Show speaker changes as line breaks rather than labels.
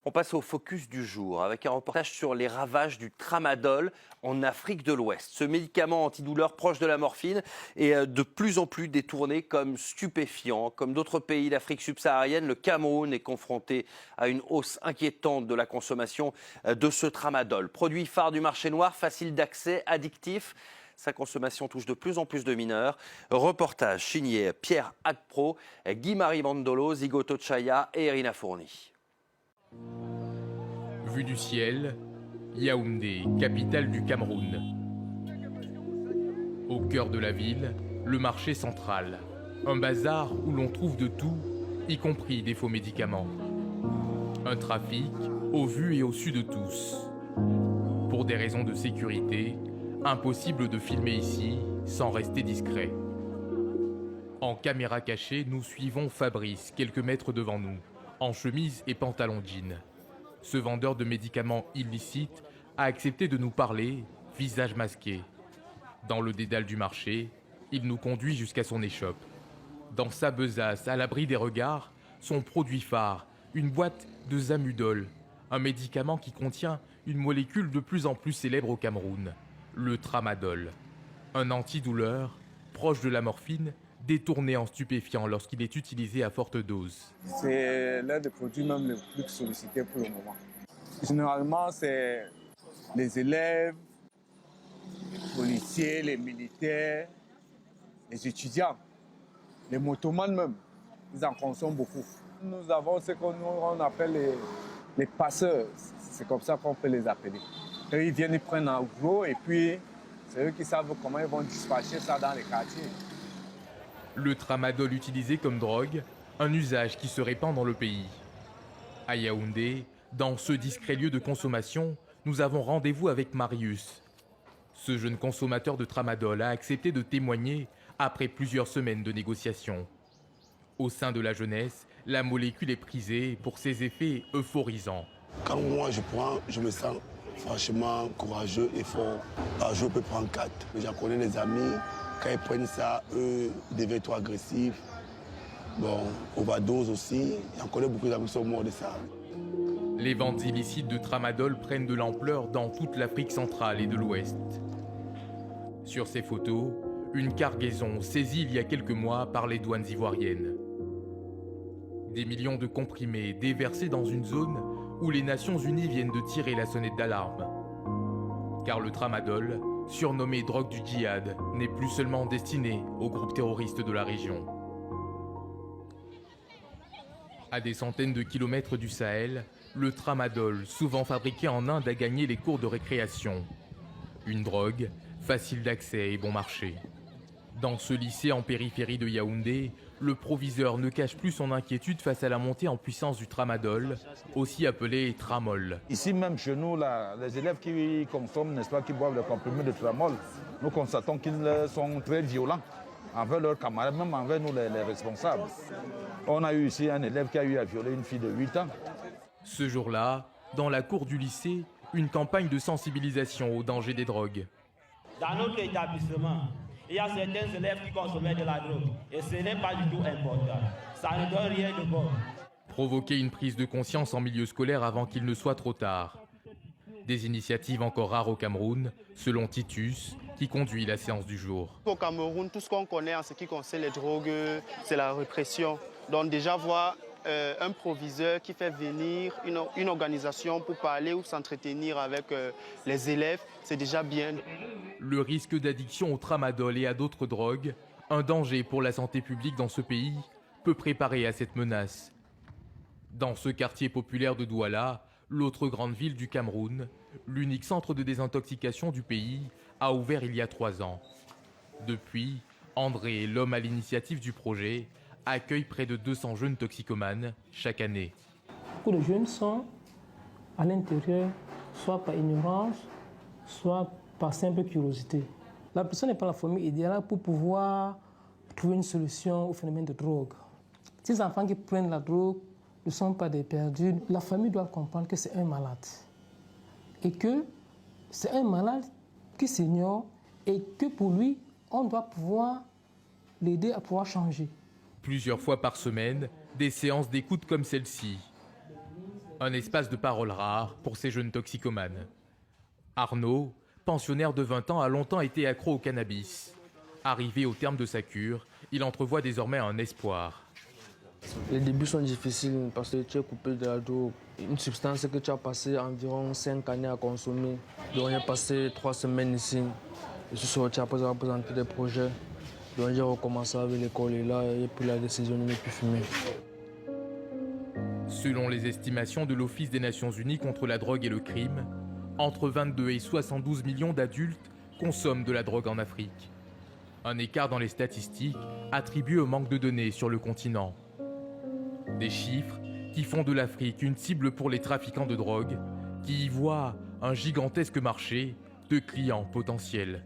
On passe au focus du jour avec un reportage sur les ravages du tramadol en Afrique de l'Ouest. Ce médicament antidouleur proche de la morphine est de plus en plus détourné comme stupéfiant. Comme d'autres pays d'Afrique subsaharienne, le Cameroun est confronté à une hausse inquiétante de la consommation de ce tramadol. Produit phare du marché noir, facile d'accès, addictif. Sa consommation touche de plus en plus de mineurs. Reportage signé Pierre Agpro, Guy-Marie Mandolo, Zigoto Chaya et Irina Fourni.
Vue du ciel, Yaoundé, capitale du Cameroun. Au cœur de la ville, le marché central. Un bazar où l'on trouve de tout, y compris des faux médicaments. Un trafic au vu et au su de tous. Pour des raisons de sécurité, impossible de filmer ici sans rester discret. En caméra cachée, nous suivons Fabrice, quelques mètres devant nous, en chemise et pantalon jean. Ce vendeur de médicaments illicites a accepté de nous parler, visage masqué. Dans le dédale du marché, il nous conduit jusqu'à son échoppe. Dans sa besace, à l'abri des regards, son produit phare, une boîte de Zamudol, un médicament qui contient une molécule de plus en plus célèbre au Cameroun, le tramadol. Un antidouleur, proche de la morphine, détourné en stupéfiant lorsqu'il est utilisé à forte dose.
C'est l'un des produits même les plus sollicités pour le moment. Généralement, c'est les élèves, les policiers, les militaires, les étudiants, les motomanes même. Ils en consomment beaucoup. Nous avons ce qu'on appelle les passeurs. C'est comme ça qu'on peut les appeler. Eux, ils viennent, ils prennent en gros et puis c'est eux qui savent comment ils vont dispatcher ça dans les quartiers.
Le tramadol utilisé comme drogue, un usage qui se répand dans le pays. À Yaoundé, dans ce discret lieu de consommation, nous avons rendez-vous avec Marius. Ce jeune consommateur de tramadol a accepté de témoigner après plusieurs semaines de négociations. Au sein de la jeunesse, la molécule est prisée pour ses effets euphorisants.
Quand moi je prends, je me sens franchement courageux et fort. Par jour, je peux prendre 4. J'en connais des amis. Quand ils prennent ça, eux, ils deviennent trop agressifs. Bon, overdose aussi. J'en connais beaucoup d'amis qui sont morts de ça.
Les ventes illicites de tramadol prennent de l'ampleur dans toute l'Afrique centrale et de l'Ouest. Sur ces photos, une cargaison saisie il y a quelques mois par les douanes ivoiriennes. Des millions de comprimés déversés dans une zone où les Nations Unies viennent de tirer la sonnette d'alarme. Car le tramadol, surnommé drogue du djihad, n'est plus seulement destiné aux groupes terroristes de la région. À des centaines de kilomètres du Sahel, le tramadol, souvent fabriqué en Inde, a gagné les cours de récréation. Une drogue, facile d'accès et bon marché. Dans ce lycée en périphérie de Yaoundé, le proviseur ne cache plus son inquiétude face à la montée en puissance du tramadol, aussi appelé tramol.
Ici même chez nous, là, les élèves qui consomment, n'est-ce pas, qui boivent le comprimé de tramol, nous constatons qu'ils sont très violents envers leurs camarades, même envers nous les responsables. On a eu ici un élève qui a eu à violer une fille de 8 ans.
Ce jour-là, dans la cour du lycée, une campagne de sensibilisation au danger des drogues.
Dans notre établissement, il y a certains élèves qui consommaient de la drogue et ce n'est pas du tout important. Ça ne donne rien de bon.
Provoquer une prise de conscience en milieu scolaire avant qu'il ne soit trop tard. Des initiatives encore rares au Cameroun, selon Titus, qui conduit la séance du jour.
Au Cameroun, tout ce qu'on connaît en ce qui concerne les drogues, c'est la répression. Donc déjà voir un proviseur qui fait venir une organisation pour parler ou s'entretenir avec les élèves, c'est déjà bien.
Le risque d'addiction au tramadol et à d'autres drogues, un danger pour la santé publique dans ce pays, peut préparer à cette menace. Dans ce quartier populaire de Douala, l'autre grande ville du Cameroun, l'unique centre de désintoxication du pays, a ouvert il y a 3 ans. Depuis, André, l'homme à l'initiative du projet, accueille près de 200 jeunes toxicomanes chaque année.
Beaucoup de jeunes sont à l'intérieur, soit par ignorance, soit par simple curiosité. La personne n'est pas la famille idéale pour pouvoir trouver une solution au phénomène de drogue. Ces enfants qui prennent la drogue ne sont pas des perdus. La famille doit comprendre que c'est un malade. Et que c'est un malade qui s'ignore et que pour lui, on doit pouvoir l'aider à pouvoir changer.
Plusieurs fois par semaine, des séances d'écoute comme celle-ci. Un espace de parole rare pour ces jeunes toxicomanes. Arnaud, pensionnaire de 20 ans, a longtemps été accro au cannabis. Arrivé au terme de sa cure, il entrevoit désormais un espoir.
Les débuts sont difficiles parce que tu es coupé de la drogue. Une substance que tu as passé environ 5 années à consommer. Donc j'ai passé 3 semaines ici. Je suis sorti après avoir présenté des projets. Donc j'ai recommencé avec l'école et là j'ai pris la décision de ne plus fumer.
Selon les estimations de l'Office des Nations Unies contre la drogue et le crime, entre 22 et 72 millions d'adultes consomment de la drogue en Afrique. Un écart dans les statistiques attribué au manque de données sur le continent. Des chiffres qui font de l'Afrique une cible pour les trafiquants de drogue, qui y voient un gigantesque marché de clients potentiels.